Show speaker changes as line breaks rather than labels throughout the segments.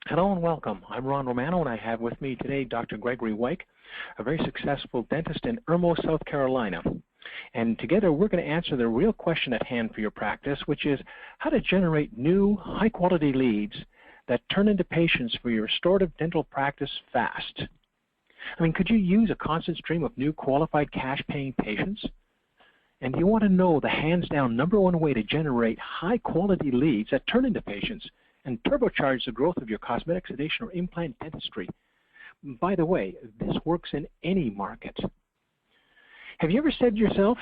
Hello and welcome. I'm Ron Romano, and I have with me today Dr. Gregory Wyke, a very successful dentist in Irmo, South Carolina. And together we're going to answer the real question at hand for your practice, which is how to generate new, high-quality leads that turn into patients for your restorative dental practice fast. I mean, could you use a constant stream of new qualified cash-paying patients? And do you want to know the hands-down #1 way to generate high-quality leads that turn into patients and turbocharge the growth of your cosmetic, sedation, or implant dentistry? By the way, this works in any market. Have you ever said to yourself,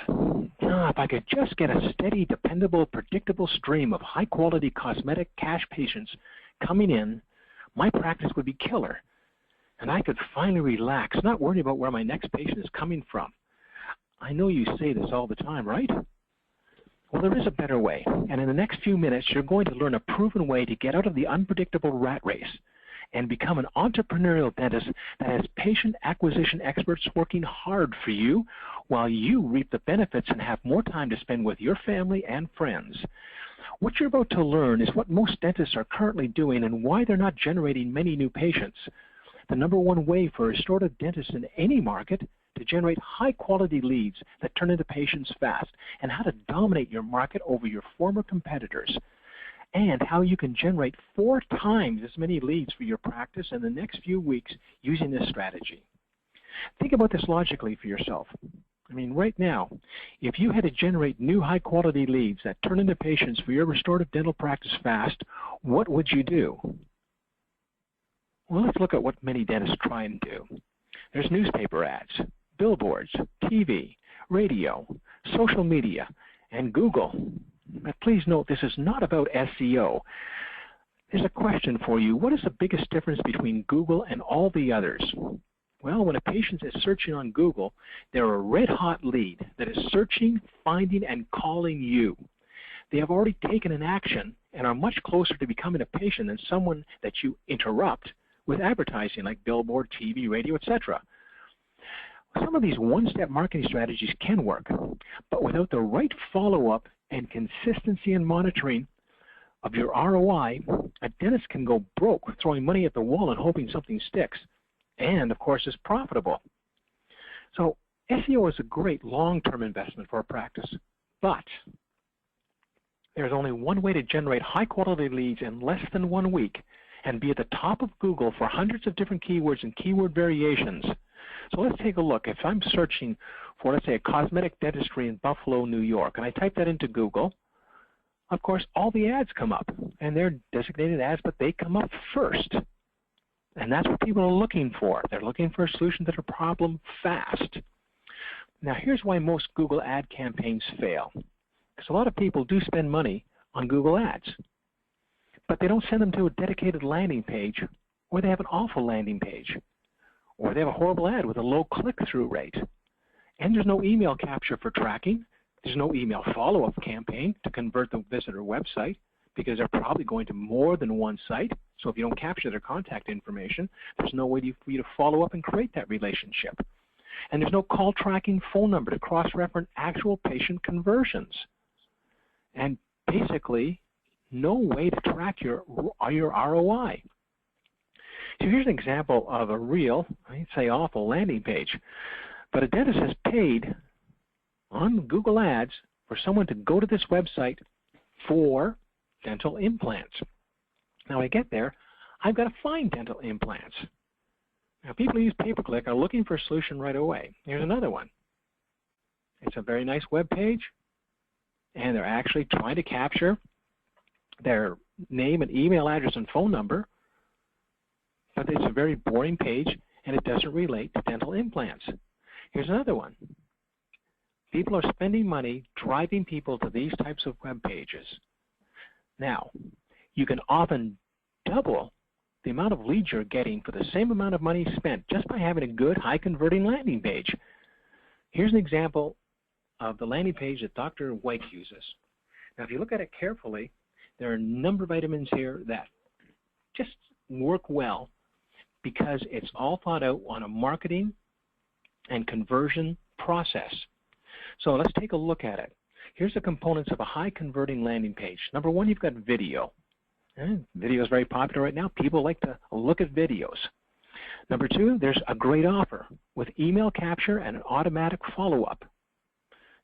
if I could just get a steady, dependable, predictable stream of high-quality cosmetic cash patients coming in, my practice would be killer, and I could finally relax, not worry about where my next patient is coming from. I know you say this all the time, right? Well, there is a better way, and in the next few minutes, you're going to learn a proven way to get out of the unpredictable rat race and become an entrepreneurial dentist that has patient acquisition experts working hard for you while you reap the benefits and have more time to spend with your family and friends. What you're about to learn is what most dentists are currently doing and why they're not generating many new patients. The #1 way for restorative dentists in any market to generate high-quality leads that turn into patients fast, and how to dominate your market over your former competitors, and how you can generate 4 times as many leads for your practice in the next few weeks using this strategy. Think about this logically for yourself. I mean, right now, if you had to generate new high-quality leads that turn into patients for your restorative dental practice fast, what would you do? Well, let's look at what many dentists try and do. There's newspaper ads, billboards, TV, radio, social media, and Google. But please note, this is not about SEO. There's a question for you. What is the biggest difference between Google and all the others? Well, when a patient is searching on Google, they're a red-hot lead that is searching, finding, and calling you. They have already taken an action and are much closer to becoming a patient than someone that you interrupt with advertising like billboard, TV, radio, etc. Some of these one-step marketing strategies can work, but without the right follow-up and consistency in monitoring of your ROI, a dentist can go broke throwing money at the wall and hoping something sticks, and of course is profitable. So SEO is a great long-term investment for a practice, but there's only one way to generate high-quality leads in less than 1 week and be at the top of Google for hundreds of different keywords and keyword variations. So let's take a look. If I'm searching for, let's say, a cosmetic dentistry in Buffalo, New York, and I type that into Google, of course, all the ads come up, and they're designated ads, but they come up first. And that's what people are looking for. They're looking for a solution to their problem fast. Now, here's why most Google ad campaigns fail. Because a lot of people do spend money on Google ads, but they don't send them to a dedicated landing page, or they have an awful landing page, or they have a horrible ad with a low click-through rate. And there's no email capture for tracking. There's no email follow-up campaign to convert the visitor website, because they're probably going to more than one site. So if you don't capture their contact information, there's no way for you to follow up and create that relationship. And there's no call tracking phone number to cross-reference actual patient conversions. And basically, no way to track your ROI. So here's an example of a real, I'd say awful landing page. But a dentist has paid on Google Ads for someone to go to this website for dental implants. Now when I get there, I've got to find dental implants. Now people who use pay-per-click are looking for a solution right away. Here's another one. It's a very nice web page, and they're actually trying to capture their name and email address and phone number, but it's a very boring page, and it doesn't relate to dental implants. Here's another one. People are spending money driving people to these types of web pages. Now, you can often double the amount of leads you're getting for the same amount of money spent just by having a good, high-converting landing page. Here's an example of the landing page that Dr. Wyke uses. Now, if you look at it carefully, there are a number of items here that just work well because it's all thought out on a marketing and conversion process. So let's take a look at it. Here's the components of a high-converting landing page. Number one, you've got video. And video is very popular right now. People like to look at videos. Number 2, there's a great offer with email capture and an automatic follow-up.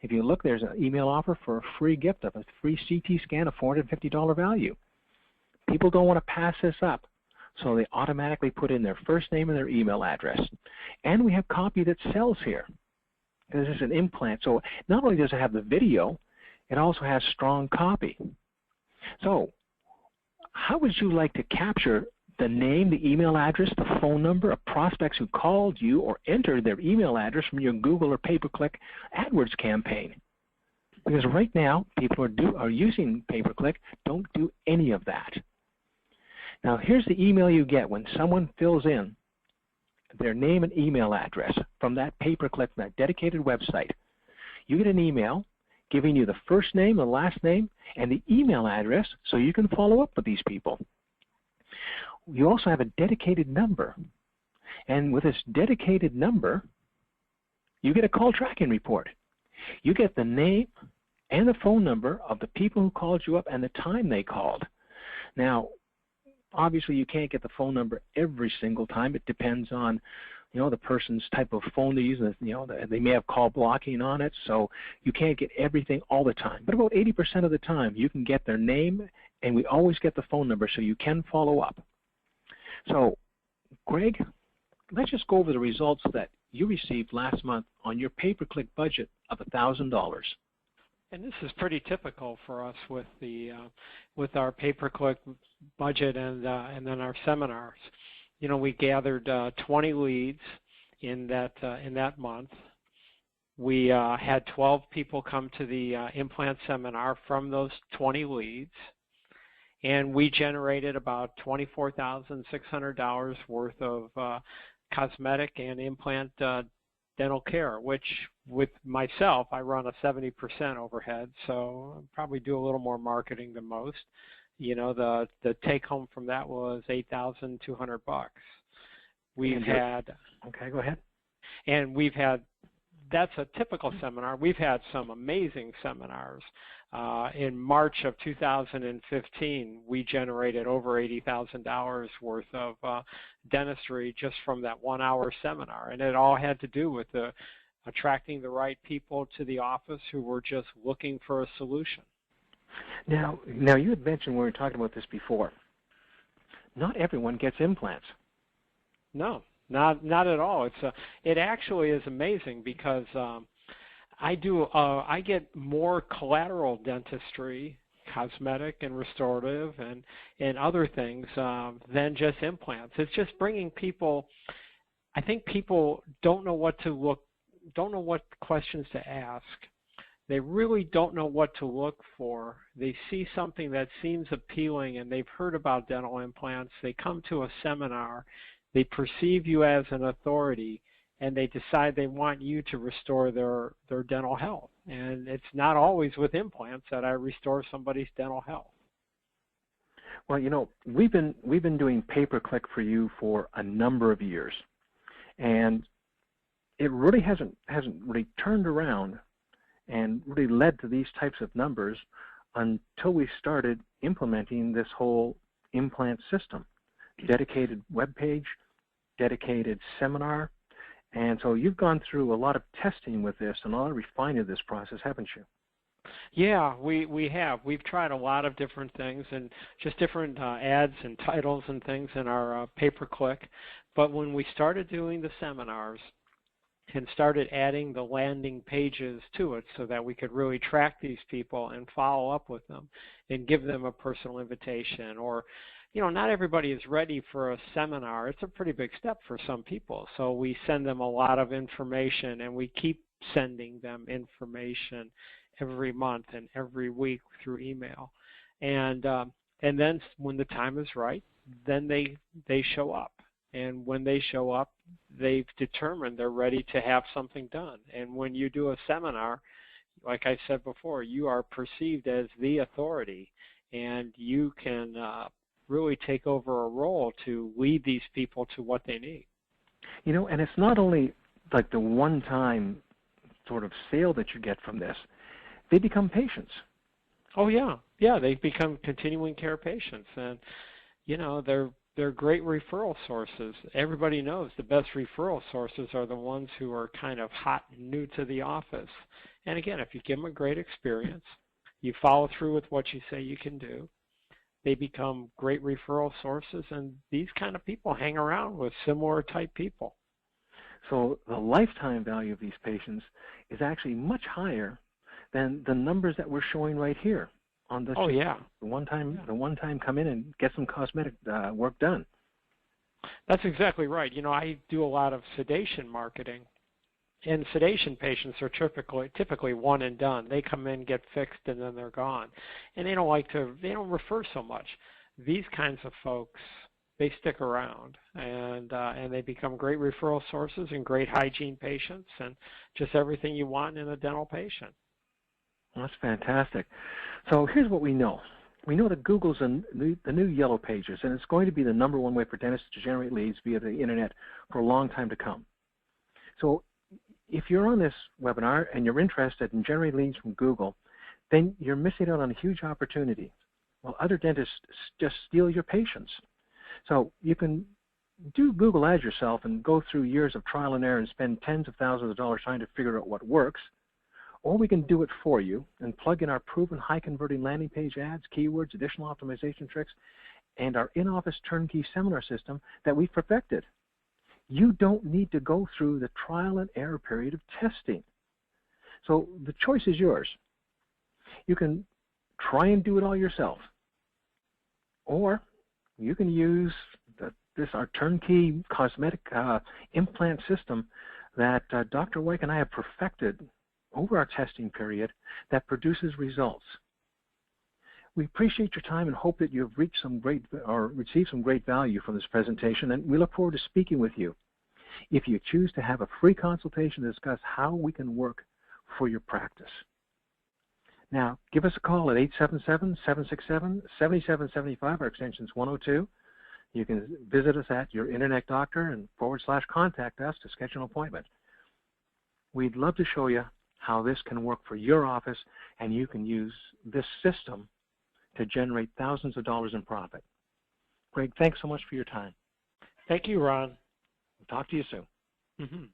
If you look, there's an email offer for a free gift of a free CT scan of $450 value. People don't want to pass this up, so they automatically put in their first name and their email address. And we have copy that sells here. This is an implant, so not only does it have the video, it also has strong copy. So how would you like to capture the name, the email address, the phone number of prospects who called you or entered their email address from your Google or pay-per-click AdWords campaign? Because right now, people are using pay-per-click, don't do any of that. Now, here's the email you get when someone fills in their name and email address from that pay-per-click, that dedicated website. You get an email giving you the first name, the last name, and the email address so you can follow up with these people. You also have a dedicated number. And with this dedicated number, you get a call tracking report. You get the name and the phone number of the people who called you up and the time they called. Now, obviously, you can't get the phone number every single time. It depends on, the person's type of phone they use. They may have call blocking on it, so you can't get everything all the time. But about 80% of the time, you can get their name, and we always get the phone number, so you can follow up. So, Greg, let's just go over the results that you received last month on your pay-per-click budget of $1,000.
And this is pretty typical for us with with our pay-per-click budget and then our seminars. We gathered 20 leads in that month. We had 12 people come to the implant seminar from those 20 leads, and we generated about $24,600 worth of cosmetic and implant dental care, which with myself, I run a 70% overhead, so I probably do a little more marketing than most. The take home from that was $8,200. We've had
okay, go ahead.
And that's a typical seminar. We've had some amazing seminars. In March of 2015, we generated over $80,000 worth of dentistry just from that 1-hour seminar, and it all had to do with attracting the right people to the office who were just looking for a solution.
Now you had mentioned when we were talking about this before, not everyone gets implants.
No, not at all. It actually is amazing because I get more collateral dentistry, cosmetic and restorative and other things than just implants. It's just bringing people. I think people don't know what questions to ask. They really don't know what to look for. They see something that seems appealing and they've heard about dental implants. They come to a seminar. They perceive you as an authority, and they decide they want you to restore their dental health. And it's not always with implants that I restore somebody's dental health.
Well, we've been doing pay-per-click for you for a number of years, and it really hasn't really turned around and really led to these types of numbers until we started implementing this whole implant system. Dedicated web page, dedicated seminar, and so you've gone through a lot of testing with this and a lot of refining of this process, haven't you?
Yeah, we have. We've tried a lot of different things and just different ads and titles and things in our pay-per-click. But when we started doing the seminars and started adding the landing pages to it so that we could really track these people and follow up with them and give them a personal invitation, or not everybody is ready for a seminar. It's a pretty big step for some people. So we send them a lot of information, and we keep sending them information every month and every week through email. And then when the time is right, then they show up. And when they show up, they've determined they're ready to have something done. And when you do a seminar, like I said before, you are perceived as the authority, and you can really take over a role to lead these people to what they need.
And it's not only like the one-time sort of sale that you get from this. They become patients.
Oh yeah, yeah. They become continuing care patients, and they're great referral sources. Everybody knows the best referral sources are the ones who are kind of hot and new to the office. And again, if you give them a great experience, you follow through with what you say you can do, they become great referral sources, and these kind of people hang around with similar type people.
So the lifetime value of these patients is actually much higher than the numbers that we're showing right here on the
Oh yeah.
the one time come in and get some cosmetic work done.
That's exactly right. I do a lot of sedation marketing, and sedation patients are typically one and done. They come in, get fixed, and then they're gone. And they don't refer so much. These kinds of folks, they stick around, and they become great referral sources and great hygiene patients, and just everything you want in a dental patient.
Well, that's fantastic. So here's what we know. We know that Google's the new yellow pages, and it's going to be the #1 way for dentists to generate leads via the internet for a long time to come. So if you're on this webinar and you're interested in generating leads from Google, then you're missing out on a huge opportunity. While other dentists just steal your patients. So you can do Google Ads yourself and go through years of trial and error and spend tens of thousands of dollars trying to figure out what works. Or we can do it for you and plug in our proven high-converting landing page ads, keywords, additional optimization tricks, and our in-office turnkey seminar system that we've perfected. You don't need to go through the trial and error period of testing. So the choice is yours. You can try and do it all yourself, or you can use our turnkey cosmetic implant system that Dr. Wyke and I have perfected over our testing period that produces results. We appreciate your time and hope that you've received some great value from this presentation, and we look forward to speaking with you if you choose to have a free consultation to discuss how we can work for your practice. Now, give us a call at 877-767-7775. Our extension is 102. You can visit us at Your Internet Doctor and /contact us to schedule an appointment. We'd love to show you how this can work for your office, and you can use this system to generate thousands of dollars in profit. Greg, thanks so much for your time.
Thank you, Ron.
We'll talk to you soon.
Mm-hmm.